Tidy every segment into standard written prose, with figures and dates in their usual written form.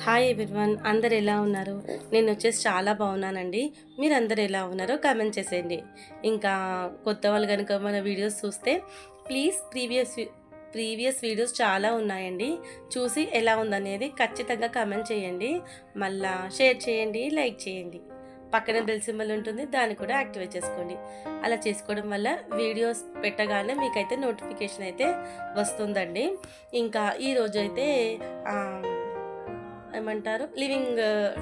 Hi everyone, అందరు ఎలా ఉన్నారు? నేను వచ్చేసి చాలా బాగున్నానండి. మీరు అందరు ఎలా ఉన్నారో కామెంట్ చేసేయండి. ఇంకా కొత్త వాళ్ళు కనుక మన వీడియోస్ చూస్తే ప్లీజ్ ప్రీవియస్ వీడియోస్ చాలా ఉన్నాయండి. చూసి ఎలా ఉందనేది ఖచ్చితంగా కామెంట్ చేయండి. మళ్ళా షేర్ చేయండి, లైక్ చేయండి. పక్కన బెల్ సింబల్ ఉంటుంది, దాన్ని కూడా యాక్టివేట్ చేసుకోండి. అలా చేసుకోవడం వల్ల వీడియోస్ పెట్టగానే మీకైతే నోటిఫికేషన్ అయితే వస్తుందండి. ఇంకా ఈరోజు అయితే ఏమంటారు లివింగ్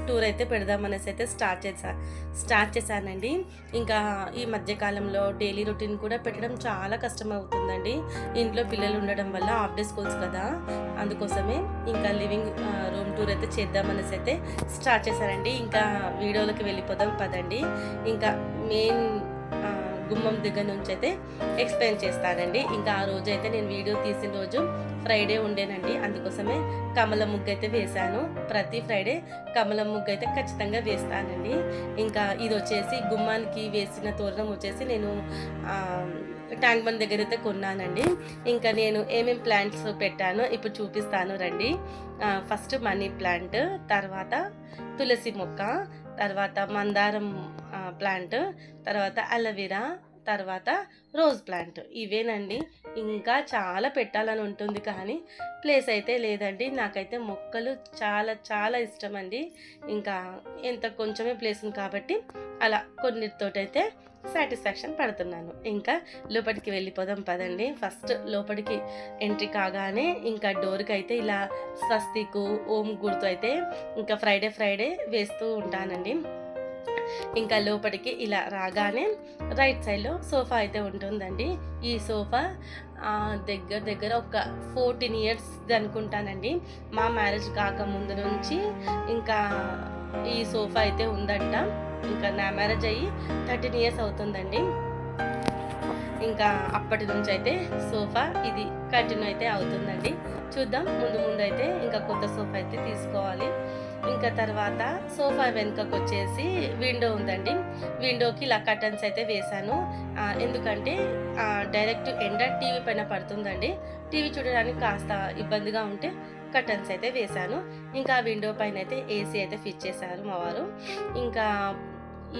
టూర్ అయితే పెడదామనేసి అయితే స్టార్ట్ చేశానండి. ఇంకా ఈ మధ్యకాలంలో డైలీ రొటీన్ కూడా పెట్టడం చాలా కష్టం అవుతుందండి. ఇంట్లో పిల్లలు ఉండడం వల్ల హాఫ్ డే స్కూల్స్ కదా, అందుకోసమే ఇంకా లివింగ్ రూమ్ టూర్ అయితే చేద్దామనేసి అయితే స్టార్ట్ చేశానండి. ఇంకా వీడియోలోకి వెళ్ళిపోదాం పదండి. ఇంకా మెయిన్ గుమ్మం దగ్గర నుంచి అయితే ఎక్స్ప్లెయిన్ చేస్తానండి. ఇంకా ఆ రోజు అయితే నేను వీడియో తీసిన రోజు ఫ్రైడే ఉండేనండి, అందుకోసమే కమలం ముగ్గు అయితే వేశాను. ప్రతి ఫ్రైడే కమలం ముగ్గు అయితే ఖచ్చితంగా వేస్తానండి. ఇంకా ఇది వచ్చేసి గుమ్మానికి వేసిన తోరణం వచ్చేసి నేను ట్యాంక్ బండ్ దగ్గర అయితే కొన్నానండి. ఇంకా నేను ఏమేమి ప్లాంట్స్ పెట్టానో ఇప్పుడు చూపిస్తాను రండి. ఫస్ట్ మనీ ప్లాంట్, తర్వాత తులసి మొక్క, తర్వాత మందారం ప్లాంట్, తర్వాత అలోవెరా, తర్వాత రోజ్ ప్లాంట్. ఇవేనండి. ఇంకా చాలా పెట్టాలని ఉంటుంది కానీ ప్లేస్ అయితే లేదండి. నాకైతే మొక్కలు చాలా చాలా ఇష్టం అండి. ఇంకా ఎంత కొంచెమే ప్లేస్ ఉంది కాబట్టి అలా కొన్నిటితోటైతే సాటిస్ఫాక్షన్ పడుతున్నాను. ఇంకా లోపలికి వెళ్ళిపోదాం పదండి. ఫస్ట్ లోపలికి ఎంట్రీ కాగానే ఇంకా డోర్కి అయితే ఇలా స్వస్తికు ఓం గుర్తు అయితే ఇంకా ఫ్రైడే వేస్తూ ఉంటానండి. ఇంకా లోపలికి ఇలా రాగానే రైట్ సైడ్లో సోఫా అయితే ఉంటుందండి. ఈ సోఫా దగ్గర ఒక 14 ఇయర్స్ అనుకుంటానండి. మా మ్యారేజ్ కాకముందు నుంచి ఇంకా ఈ సోఫా అయితే ఉందంట. ఇంకా నా మ్యారేజ్ అయ్యి 13 ఇయర్స్ అవుతుందండి. ఇంకా అప్పటి నుంచి అయితే సోఫా ఇది కంటిన్యూ అయితే అవుతుందండి. చూద్దాం, ముందు అయితే ఇంకా కొత్త సోఫా అయితే తీసుకోవాలి. ఇంకా తర్వాత సోఫా వెనుకకు వచ్చేసి విండో ఉందండి. విండోకి ఇలా కర్టన్స్ అయితే వేశాను. ఎందుకంటే డైరెక్ట్ ఎండ టీవీ పైన పడుతుందండి. టీవీ చూడడానికి కాస్త ఇబ్బందిగా ఉంటే కర్టన్స్ అయితే వేశాను. ఇంకా విండో పైన అయితే ఏసీ అయితే ఫిట్ చేశారు మా వారు. ఇంకా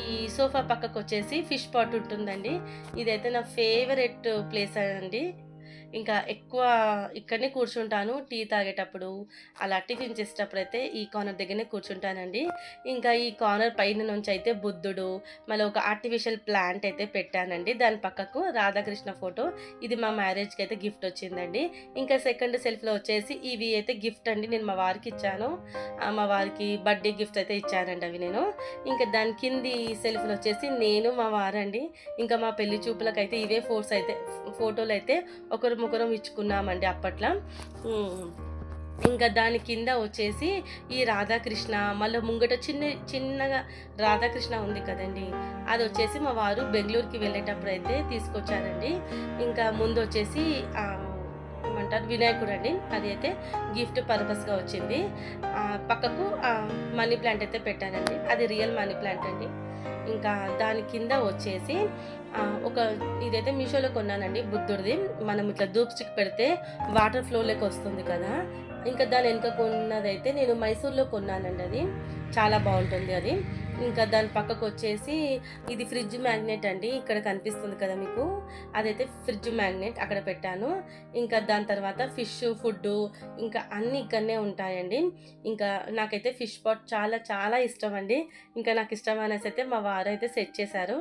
ఈ సోఫా పక్కకు వచ్చేసి ఫిష్ పాట్ ఉంటుందండి. ఇదైతే నా ఫేవరెట్ ప్లేస్ అండి. ఇంకా ఎక్కువ ఇక్కడనే కూర్చుంటాను. టీ తాగేటప్పుడు, అలా టిఫిన్ చేసేటప్పుడు అయితే ఈ కార్నర్ దగ్గరనే కూర్చుంటానండి. ఇంకా ఈ కార్నర్ పైన నుంచి అయితే బుద్ధుడు, మళ్ళీ ఒక ఆర్టిఫిషియల్ ప్లాంట్ అయితే పెట్టానండి. దాని పక్కకు రాధాకృష్ణ ఫోటో. ఇది మా మ్యారేజ్కి అయితే గిఫ్ట్ వచ్చిందండి. ఇంకా సెకండ్ సెల్ఫ్లో వచ్చేసి ఇవి అయితే గిఫ్ట్ అండి, నేను మా వారికి ఇచ్చాను. మా వారికి బర్త్డే గిఫ్ట్ అయితే ఇచ్చానండి అవి నేను. ఇంకా దాని కింది సెల్ఫ్లో వచ్చేసి నేను మా వారండి. ఇంకా మా పెళ్లి చూపులకైతే ఇవే ఫోటోలు అయితే ఒకరం ఇచ్చుకున్నామండి అప్పట్లో. ఇంకా దాని కింద వచ్చేసి ఈ రాధాకృష్ణ, మళ్ళీ ముంగట చిన్నగా రాధాకృష్ణ ఉంది కదండి, అది వచ్చేసి మా వారు బెంగళూరుకి వెళ్ళేటప్పుడు అయితే తీసుకొచ్చారండి. ఇంకా ముందు వచ్చేసి ఏమంటారు వినాయకుడు అండి, అది అయితే గిఫ్ట్ పర్పస్గా వచ్చింది. పక్కకు మనీ ప్లాంట్ అయితే పెట్టానండి, అది రియల్ మనీ ప్లాంట్ అండి. ఇంకా దాని కింద వచ్చేసి ఒక ఇదైతే మీషోలో కొన్నానండి, బుద్ధుడిది. మనం ఇట్లా ధూప్ స్టిక్ పెడితే వాటర్ ఫ్లోలోకి వస్తుంది కదా. ఇంకా దాని వెనుక కొన్నదైతే నేను మైసూర్లో కొన్నానండి, అది చాలా బాగుంటుంది అది. ఇంకా దాని పక్కకు వచ్చేసి ఇది ఫ్రిడ్జ్ మ్యాగ్నెట్ అండి, ఇక్కడ కనిపిస్తుంది కదా మీకు, అదైతే ఫ్రిడ్జ్ మ్యాగ్నెట్ అక్కడ పెట్టాను. ఇంకా దాని తర్వాత ఫిష్ ఫుడ్ ఇంకా అన్నీ ఇక్కడనే ఉంటాయండి. ఇంకా నాకైతే ఫిష్ పాట్ చాలా చాలా ఇష్టం అండి. ఇంకా నాకు ఇష్టం అనేసి అయితే మా వారు అయితే సెట్ చేశారు.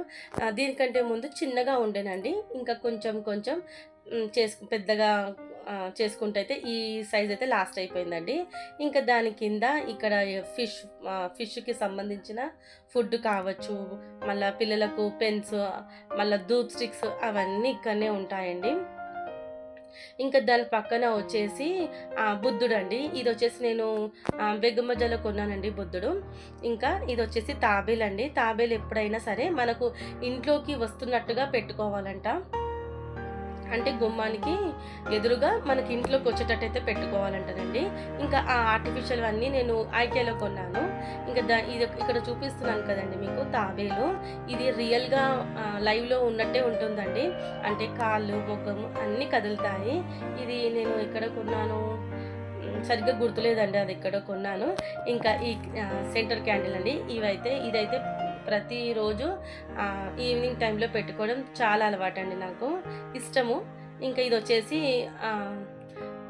దీనికంటే ముందు చిన్నగా ఉండేనండి, ఇంకా కొంచెం పెద్దగా చేసుకుంటే అయితే ఈ సైజ్ అయితే లాస్ట్ అయిపోయిందండి. ఇంకా దాని కింద ఇక్కడ ఫిష్కి సంబంధించిన ఫుడ్ కావచ్చు, మళ్ళీ పిల్లలకు పెన్స్, మళ్ళీ ధూప్ స్టిక్స్ అవన్నీ ఇక్కడనే ఉంటాయండి. ఇంకా దాని పక్కన వచ్చేసి బుద్ధుడు అండి, ఇది వచ్చేసి నేను బెగ్గమజ్జలో కొన్నానండి బుద్ధుడు. ఇంకా ఇది వచ్చేసి తాబేలు అండి. తాబేలు ఎప్పుడైనా సరే మనకు ఇంట్లోకి వస్తున్నట్టుగా పెట్టుకోవాలంట, అంటే గుమ్మానికి ఎదురుగా మనకి ఇంట్లోకి వచ్చేటట్టు అయితే పెట్టుకోవాలంటారండి. ఇంకా ఆ ఆర్టిఫిషియల్ అన్నీ నేను ఐకేలో కొన్నాను. ఇంకా ఇది ఇక్కడ చూపిస్తున్నాను కదండి మీకు తాబేలు, ఇది రియల్గా లైవ్లో ఉన్నట్టే ఉంటుందండి. అంటే కాళ్ళు, ముఖము అన్నీ కదులుతాయి. ఇది నేను ఎక్కడ కొన్నాను, సరిగ్గా గుర్తులేదండి, అది ఎక్కడో కొన్నాను. ఇంకా ఈ సెంటర్ క్యాండిల్ అండి. ఇదైతే ప్రతిరోజు ఈవినింగ్ టైంలో పెట్టుకోవడం చాలా అలవాటండి, నాకు ఇష్టము. ఇంకా ఇదొచ్చేసి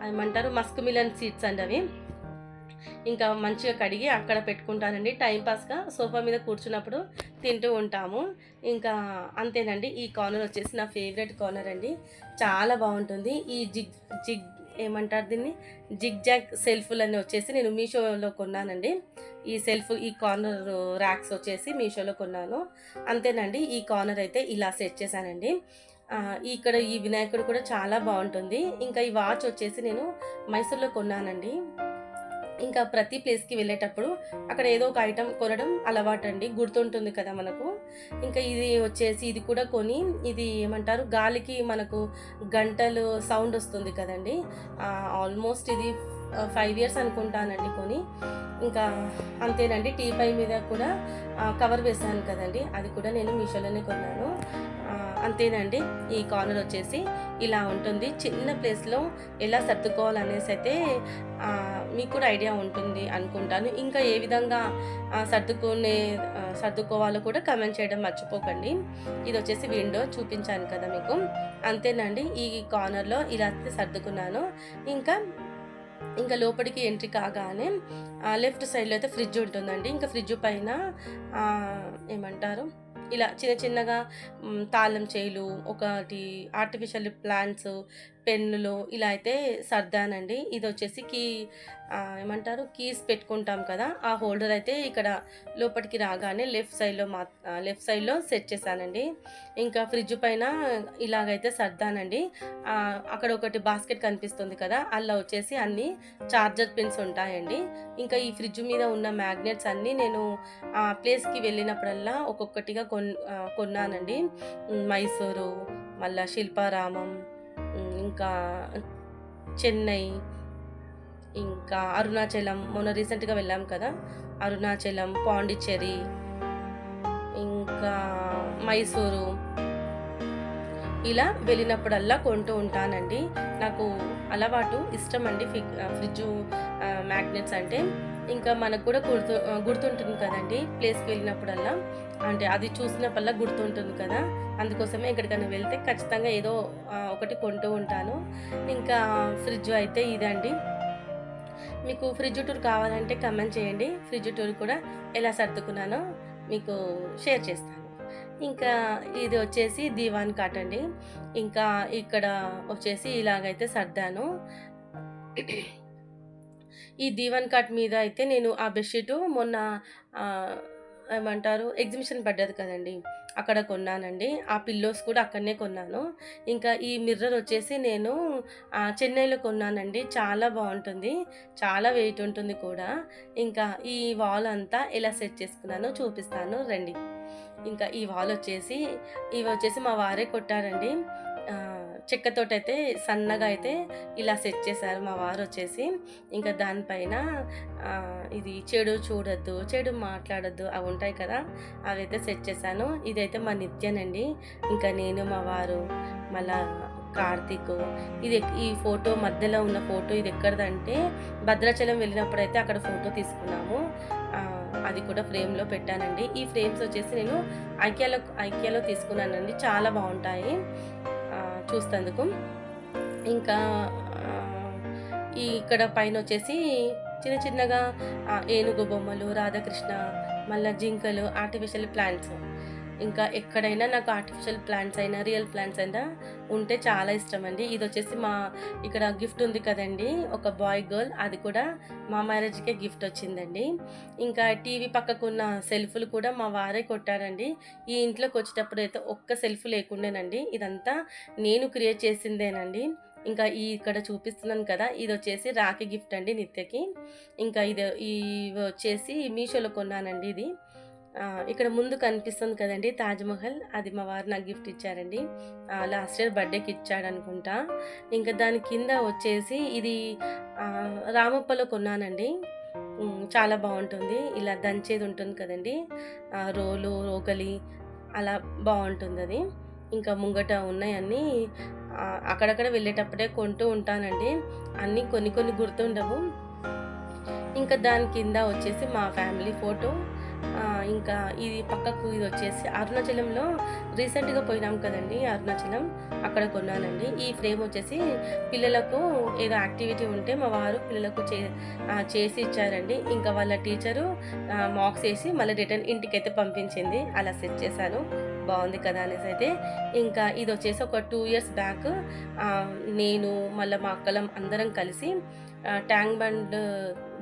ఏమంటారు, మస్క్ మిలన్ సీడ్స్ అండి అవి. ఇంకా మంచిగా కడిగి అక్కడ పెట్టుకుంటానండి. టైంపాస్గా సోఫా మీద కూర్చున్నప్పుడు తింటూ ఉంటాము. ఇంకా అంతేనండి. ఈ కార్నర్ వచ్చేసి నా ఫేవరెట్ కార్నర్ అండి, చాలా బాగుంటుంది. ఈ జిగ్ జిగ్ ఏమంటారు దీన్ని, జిగ్ జాగ్ సెల్ఫ్లని వచ్చేసి నేను మీషోలో కొన్నానండి. ఈ కార్నర్ ర్యాక్స్ వచ్చేసి మీషోలో కొన్నాను. అంతేనండి. ఈ కార్నర్ అయితే ఇలా సెట్ చేశానండి. ఇక్కడ ఈ వినాయకుడు కూడా చాలా బాగుంటుంది. ఇంకా ఈ వాచ్ వచ్చేసి నేను మైసూర్లో కొన్నానండి. ఇంకా ప్రతి ప్లేస్కి వెళ్ళేటప్పుడు అక్కడ ఏదో ఒక ఐటెం కొనడం అలవాటండి, గుర్తుంటుంది కదా మనకు. ఇంకా ఇది కూడా కొని, ఇది ఏమంటారు, గాలికి మనకు గంటలు సౌండ్ వస్తుంది కదండి. ఆల్మోస్ట్ ఇది 5 ఇయర్స్ అనుకుంటానండి కొని. ఇంకా అంతేనండి. టీపై మీద కూడా కవర్ వేసాను కదండి, అది కూడా నేను మీషోలోనే కొన్నాను. అంతేనండి. ఈ కార్నర్ వచ్చేసి ఇలా ఉంటుంది. చిన్న ప్లేస్లో ఎలా సర్దుకోవాలనేసి అయితే మీకు కూడా ఐడియా ఉంటుంది అనుకుంటాను. ఇంకా ఏ విధంగా సర్దుకోవాలో కూడా కమెంట్ చేయడం మర్చిపోకండి. ఇది వచ్చేసి విండో చూపించాను కదా మీకు. అంతేనండి. ఈ కార్నర్లో ఇలా అయితే సర్దుకున్నాను. ఇంకా లోపలికి ఎంట్రీ కాగానే లెఫ్ట్ సైడ్లో అయితే ఫ్రిడ్జ్ ఉంటుందండి. ఇంకా ఫ్రిడ్జ్ పైన ఏమంటారు, ఇలా చిన్నగా తాళం చేయిలు, ఒకటి ఆర్టిఫిషియల్ ప్లాంట్స్, పెన్నులు ఇలా అయితే సర్దానండి. ఇది వచ్చేసి ఏమంటారు, కీస్ పెట్టుకుంటాం కదా, ఆ హోల్డర్ అయితే ఇక్కడ లోపలికి రాగానే లెఫ్ట్ సైడ్లో సెట్ చేశానండి. ఇంకా ఫ్రిడ్జ్ పైన ఇలాగైతే సర్దానండి. అక్కడ ఒకటి బాస్కెట్ కనిపిస్తుంది కదా, అలా వచ్చేసి అన్ని చార్జర్ పిన్స్ ఉంటాయండి. ఇంకా ఈ ఫ్రిడ్జ్ మీద ఉన్న మ్యాగ్నెట్స్ అన్నీ నేను ప్లేస్కి వెళ్ళినప్పుడల్లా ఒక్కొక్కటిగా కొన్నానండి. మైసూరు, మళ్ళా శిల్పారామం, ఇంకా చెన్నై, ఇంకా అరుణాచలం, మొన్న రీసెంట్గా వెళ్ళాం కదా, అరుణాచలం, పాండిచ్చేరి, ఇంకా మైసూరు, ఇలా వెళ్ళినప్పుడల్లా కొంటూ ఉంటానండి. నాకు అలవాటు, ఇష్టం అండి ఫ్రిడ్జ్ మ్యాగ్నెట్స్ అంటే. ఇంకా మనకు కూడా గుర్తుంటుంది కదండి, ప్లేస్కి వెళ్ళినప్పుడల్లా, అంటే అది చూసినప్పుడల్లా గుర్తుంటుంది కదా, అందుకోసమే ఎక్కడికైనా వెళ్తే ఖచ్చితంగా ఏదో ఒకటి కొంటూ ఉంటాను. ఇంకా ఫ్రిడ్జ్ అయితే ఇదండి. మీకు ఫ్రిడ్జ్ టూర్ కావాలంటే కమెంట్ చేయండి. ఫ్రిడ్జ్ టూర్ కూడా ఎలా సర్దుకున్నానో మీకు షేర్ చేస్తాను. ఇంకా ఇది వచ్చేసి దీవాన్ కాట్ అండి. ఇంకా ఇక్కడ వచ్చేసి ఇలాగైతే సర్దాను. ఈ దీవాన్ కాట్ మీద అయితే నేను ఆ బెడ్షీటు మొన్న ఏమంటారు, ఎగ్జిబిషన్ పడ్డది కదండి, అక్కడ కొన్నానండి. ఆ పిల్లోస్ కూడా అక్కడనే కొన్నాను. ఇంకా ఈ మిర్రర్ వచ్చేసి నేను చెన్నైలో కొన్నానండి. చాలా బాగుంటుంది, చాలా వెయిట్ ఉంటుంది కూడా. ఇంకా ఈ వాల్ అంతా ఎలా సెట్ చేసుకున్నానో చూపిస్తాను రండి. ఇంకా ఈ వాల్ వచ్చేసి ఇవి వచ్చేసి మా వారే కొట్టారండి. చెక్కతోటైతే సన్నగా అయితే ఇలా సెట్ చేశారు మా వారు వచ్చేసి. ఇంకా దానిపైన ఇది చెడు చూడొద్దు, చెడు మాట్లాడొద్దు అవి ఉంటాయి కదా, అవైతే సెట్ చేశాను. ఇదైతే మా నిత్యనండి. ఇంకా నేను, మా వారు, మళ్ళా కార్తీక్. ఈ ఫోటో మధ్యలో ఉన్న ఫోటో ఇది ఎక్కడదంటే భద్రాచలం వెళ్ళినప్పుడైతే అక్కడ ఫోటో తీసుకున్నాము. అది కూడా ఫ్రేమ్లో పెట్టానండి. ఈ ఫ్రేమ్స్ వచ్చేసి నేను ఐకియాలో తీసుకున్నానండి, చాలా బాగుంటాయి చూస్తందుకు. ఇంకా ఇక్కడ పైన వచ్చేసి చిన్నగా ఏనుగు బొమ్మలు, రాధాకృష్ణ, మళ్ళీ జింకలు, ఆర్టిఫిషియల్ ప్లాంట్స్. ఇంకా ఎక్కడైనా నాకు ఆర్టిఫిషియల్ ప్లాంట్స్ అయినా రియల్ ప్లాంట్స్ అయినా ఉంటే చాలా ఇష్టం అండి. ఇది వచ్చేసి ఇక్కడ గిఫ్ట్ ఉంది కదండి, ఒక బాయ్ గర్ల్, అది కూడా మా మ్యారేజ్కే గిఫ్ట్ వచ్చిందండి. ఇంకా టీవీ పక్కకున్న సెల్ఫ్లు కూడా మా వారే కొట్టారండి. ఈ ఇంట్లోకి వచ్చేటప్పుడు అయితే ఒక్క సెల్ఫ్ లేకుండేనండి, ఇదంతా నేను క్రియేట్ చేసిందేనండి. ఇంకా ఇక్కడ చూపిస్తున్నాను కదా, ఇది వచ్చేసి రాఖీ గిఫ్ట్ అండి నిత్యకి. ఇంకా ఇవి వచ్చేసి మీషోలో కొన్నానండి. ఇది ఇక్కడ ముందు కనిపిస్తుంది కదండి తాజ్మహల్, అది మా వారు నాకు గిఫ్ట్ ఇచ్చారండి. లాస్ట్ ఇయర్ బర్త్డేకి ఇచ్చాడు అనుకుంటా. ఇంకా దాని కింద వచ్చేసి ఇది రామప్పలో కొన్నానండి. చాలా బాగుంటుంది, ఇలా దంచేది ఉంటుంది కదండి, రోగలి అలా బాగుంటుంది అది. ఇంకా ముంగట ఉన్నాయన్నీ అక్కడక్కడ వెళ్ళేటప్పుడే కొంటూ ఉంటానండి. అన్నీ కొన్ని గుర్తుండవు, ఇంకా దాని కింద వచ్చేసి మా ఫ్యామిలీ ఫోటో. ఇంకా ఇది పక్కకు ఇది వచ్చేసి అరుణాచలంలో రీసెంట్‌గా పోయినాం కదండీ అరుణాచలం, అక్కడ కొన్నానండి. ఈ ఫ్రేమ్ వచ్చేసి పిల్లలకు ఏదో యాక్టివిటీ ఉంటే మా వారు పిల్లలకు చేసి ఇచ్చారండి. ఇంకా వాళ్ళ టీచరు మార్క్స్ ఏసి మళ్ళీ రిటర్న్ ఇంటికైతే పంపించింది. అలా సెట్ చేశాను. బాగుంది కదా అనేసి అయితే. ఇంకా ఇది వచ్చేసి ఒక 2 ఇయర్స్ బ్యాక్ నేను మళ్ళీ మా అక్కలం అందరం కలిసి ట్యాంక్ బండ్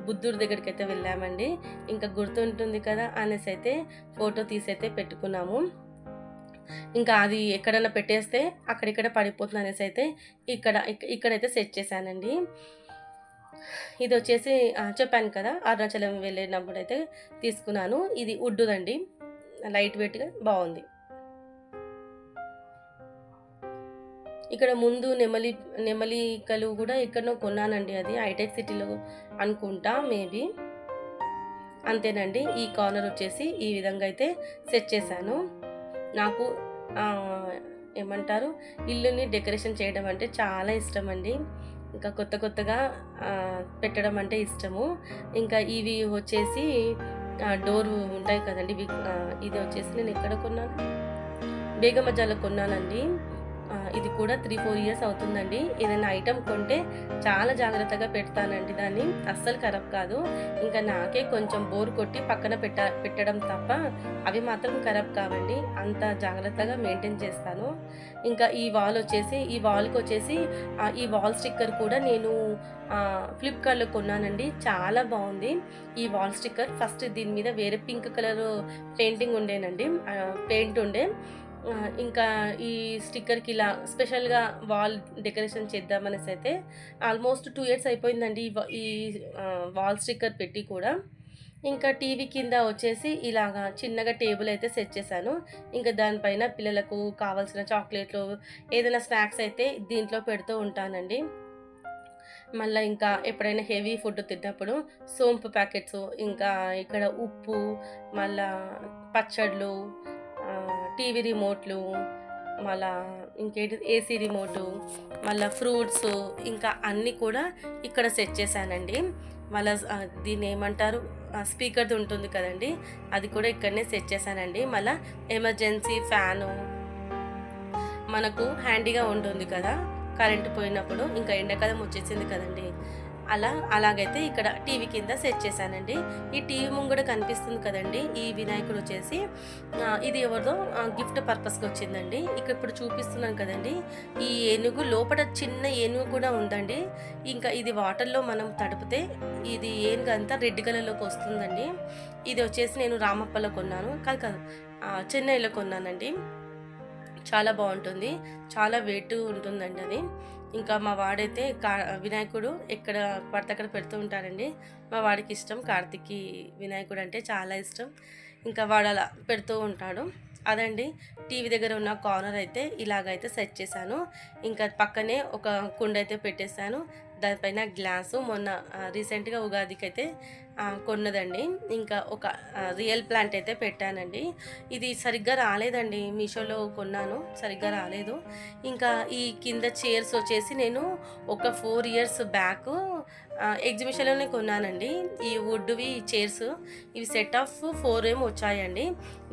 బుద్ధుడి దగ్గరికైతే వెళ్ళామండి. ఇంకా గుర్తుంటుంది కదా అనేసి అయితే ఫోటో తీసైతే పెట్టుకున్నాము. ఇంకా అది ఎక్కడన్నా పెట్టేస్తే అక్కడిక్కడ పడిపోతుంది అనేసి అయితే ఇక్కడైతే సెట్ చేశానండి. ఇది వచ్చేసి చెప్పాను కదా అరుణాచలం వెళ్ళినప్పుడైతే తీసుకున్నాను. ఇది వుడ్డుదండి, లైట్ వెయిట్గా బాగుంది. ఇక్కడ ముందు నెమలికలు కూడా ఎక్కడనో కొన్నానండి, అది హైటెక్ సిటీలో అనుకుంటా మేబీ. అంతేనండి. ఈ కార్నర్ వచ్చేసి ఈ విధంగా అయితే సెట్ చేశాను. నాకు ఏమంటారు, ఇల్లుని డెకరేషన్ చేయడం అంటే చాలా ఇష్టం అండి. ఇంకా కొత్తగా పెట్టడం అంటే ఇష్టము. ఇంకా ఇవి వచ్చేసి డోరు ఉంటాయి కదండి, ఇది వచ్చేసి నేను ఎక్కడ కొన్నాను, బేగమజాలో కొన్నానండి. ఇది కూడా 3-4 ఇయర్స్ అవుతుందండి. ఏదైనా ఐటెం కొంటే చాలా జాగ్రత్తగా పెడతానండి, దాన్ని అస్సలు ఖరాబ్ కాదు. ఇంకా నాకే కొంచెం బోర్ కొట్టి పక్కన పెట్టడం తప్ప అవి మాత్రం ఖరాబ్ కావండి, అంత జాగ్రత్తగా మెయింటైన్ చేస్తాను. ఇంకా ఈ వాల్కి వచ్చేసి ఈ వాల్ స్టిక్కర్ కూడా నేను ఫ్లిప్కార్ట్లో కొన్నానండి. చాలా బాగుంది ఈ వాల్ స్టిక్కర్. ఫస్ట్ దీని మీద వేరే పింక్ కలర్ పెయింటింగ్ ఉండేనండి, పెయింట్ ఉండే. ఇంకా ఈ స్టిక్కర్కి ఇలా స్పెషల్గా వాల్ డెకరేషన్ చేద్దామనేసి అయితే ఆల్మోస్ట్ 2 ఇయర్స్ అయిపోయిందండి ఈ వాల్ స్టిక్కర్ పెట్టి కూడా. ఇంకా టీవీ కింద వచ్చేసి ఇలాగా చిన్నగా టేబుల్ అయితే సెట్ చేశాను. ఇంకా దానిపైన పిల్లలకు కావాల్సిన చాక్లెట్లు, ఏదైనా స్నాక్స్ అయితే దీంట్లో పెడుతూ ఉంటానండి. మళ్ళీ ఇంకా ఎప్పుడైనా హెవీ ఫుడ్ తిన్నప్పుడు సోంపు ప్యాకెట్స్, ఇంకా ఇక్కడ ఉప్పు, మళ్ళా పచ్చళ్ళు, టీవీ రిమోట్లు, మళ్ళా ఇంకేంటి ఏసీ రిమోటు, మళ్ళీ ఫ్రూట్స్, ఇంకా అన్నీ కూడా ఇక్కడ సెట్ చేశానండి. మళ్ళీ దీన్ని ఏమంటారు, స్పీకర్ది ఉంటుంది కదండి, అది కూడా ఇక్కడనే సెట్ చేశానండి. మళ్ళీ ఎమర్జెన్సీ ఫ్యాను మనకు హ్యాండీగా ఉంటుంది కదా కరెంటు పోయినప్పుడు. ఇంకా ఎండాకాలం వచ్చేసింది కదండి, అలాగైతే ఇక్కడ టీవీ కింద సెట్ చేశానండి. ఈ టీవీ ముంగడ కనిపిస్తుంది కదండి, ఈ వినాయకుడు వచ్చేసి ఇది ఎవరిదో గిఫ్ట్ పర్పస్కి వచ్చిందండి. ఇప్పుడు చూపిస్తున్నాను కదండి, ఈ ఏనుగు లోపల చిన్న ఏనుగు కూడా ఉందండి. ఇంకా ఇది వాటర్లో మనం తడిపితే ఇది ఏనుగు అంతా రెడ్ కలర్లోకి వస్తుందండి. ఇది వచ్చేసి నేను రామప్పలో కొన్నాను, కాదు చెన్నైలో కొన్నానండి. చాలా బాగుంటుంది, చాలా వెయిట్ ఉంటుందండి అది. ఇంకా మా వాడైతే వినాయకుడు ఎక్కడ పడితే అక్కడ పెడుతూ ఉంటారండి. మా వాడికి ఇష్టం, కార్తిక్కి వినాయకుడు అంటే చాలా ఇష్టం. ఇంకా వాడు అలా పెడుతూ ఉంటాడు. అదండి టీవీ దగ్గర ఉన్న కార్నర్ అయితే ఇలాగైతే సెట్ చేశాను. ఇంకా పక్కనే ఒక కుండ అయితే పెట్టేశాను, దానిపైన గ్లాసు మొన్న రీసెంట్గా ఉగాదికి అయితే కొన్నదండి. ఇంకా ఒక రియల్ ప్లాంట్ అయితే పెట్టానండి. ఇది సరిగ్గా రాలేదండి, మీషోలో కొన్నాను, సరిగ్గా రాలేదు. ఇంకా ఈ కింద చైర్స్ వచ్చేసి నేను ఒక 4 ఇయర్స్ బ్యాక్ ఎగ్జిబిషన్లోనే కొన్నానండి. ఈ వుడ్వి చైర్స్, ఇవి సెట్ ఆఫ్ 4 ఏమో వచ్చాయండి.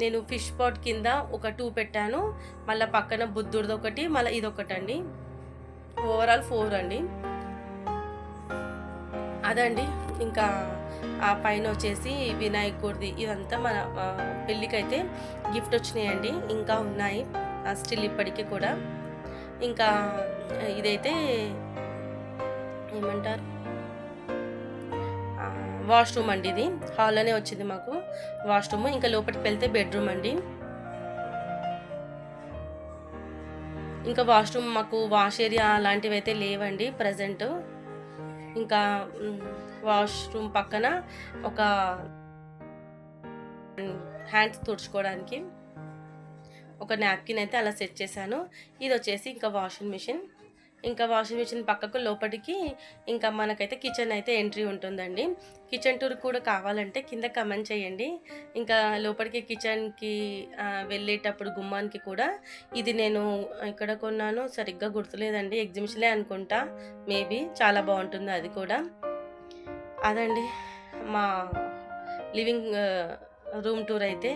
నేను ఫిష్ పాట్ కింద ఒక 2 పెట్టాను, మళ్ళీ పక్కన బుద్ధుడిది ఒకటి, మళ్ళీ ఇదొకటండి. ఓవరాల్ 4 అండి. అదండి. ఇంకా ఆ పైన వచ్చేసి వినాయకుడిది ఇదంతా మన పెళ్ళికైతే గిఫ్ట్ వచ్చినాయండి, ఇంకా ఉన్నాయి స్టిల్ ఇప్పటికీ కూడా. ఇంకా ఇదైతే ఏమంటారు, వాష్రూమ్ అండి. ఇది హాల్లోనే వచ్చింది మాకు వాష్రూమ్. ఇంకా లోపలికి వెళ్తే బెడ్రూమ్ అండి. ఇంకా వాష్రూమ్ మాకు వాష్ ఏరియా అలాంటివి అయితే లేవండి ప్రజెంట్. ఇంకా వాష్రూమ్ పక్కన ఒక హ్యాండ్స్ తుడుచుకోవడానికి ఒక నాప్కిన్ అయితే అలా సెట్ చేశాను. ఇది వచ్చేసి ఇంకా వాషింగ్ మిషన్. ఇంకా వాషింగ్ మిషన్ పక్కకు లోపలికి ఇంకా మనకైతే కిచెన్ అయితే ఎంట్రీ ఉంటుందండి. కిచెన్ టూర్ కూడా కావాలంటే కింద కమెంట్ చేయండి. ఇంకా లోపలికి కిచెన్కి వెళ్ళేటప్పుడు గుమ్మానికి కూడా ఇది నేను ఇక్కడ కొన్నాను, సరిగ్గా గుర్తులేదండి, ఎగ్జిబిషన్లే అనుకుంటా మేబీ. చాలా బాగుంటుంది అది కూడా. అదండి మా లివింగ్ రూమ్ టూర్ అయితే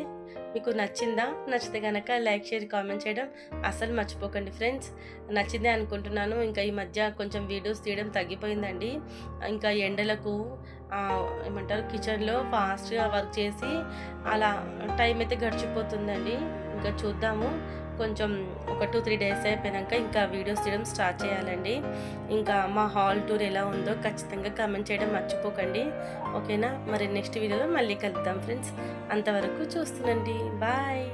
మీకు నచ్చిందా? నచ్చితే కనుక లైక్, షేర్, కామెంట్ చేయడం అస్సలు మర్చిపోకండి ఫ్రెండ్స్. నచ్చిందే అనుకుంటున్నాను. ఇంకా ఈ మధ్య కొంచెం వీడియోస్ తీయడం తగ్గిపోయిందండి. ఇంకా ఎండలకు ఏమంటారు కిచెన్లో ఫాస్ట్గా వర్క్ చేసి అలా టైం అయితే గడిచిపోతుందండి. ఇంకా చూద్దాము, కొంచెం ఒక 2-3 డేస్ అయిపోయాక ఇంకా వీడియోస్ తీయడం స్టార్ట్ చేయాలండి. ఇంకా మా హాల్ టూర్ ఎలా ఉందో ఖచ్చితంగా కామెంట్ చేయడం మర్చిపోకండి, ఓకేనా? మరి నెక్స్ట్ వీడియోలో మళ్ళీ కలుద్దాం ఫ్రెండ్స్. అంతవరకు చూస్తుండండి. బాయ్.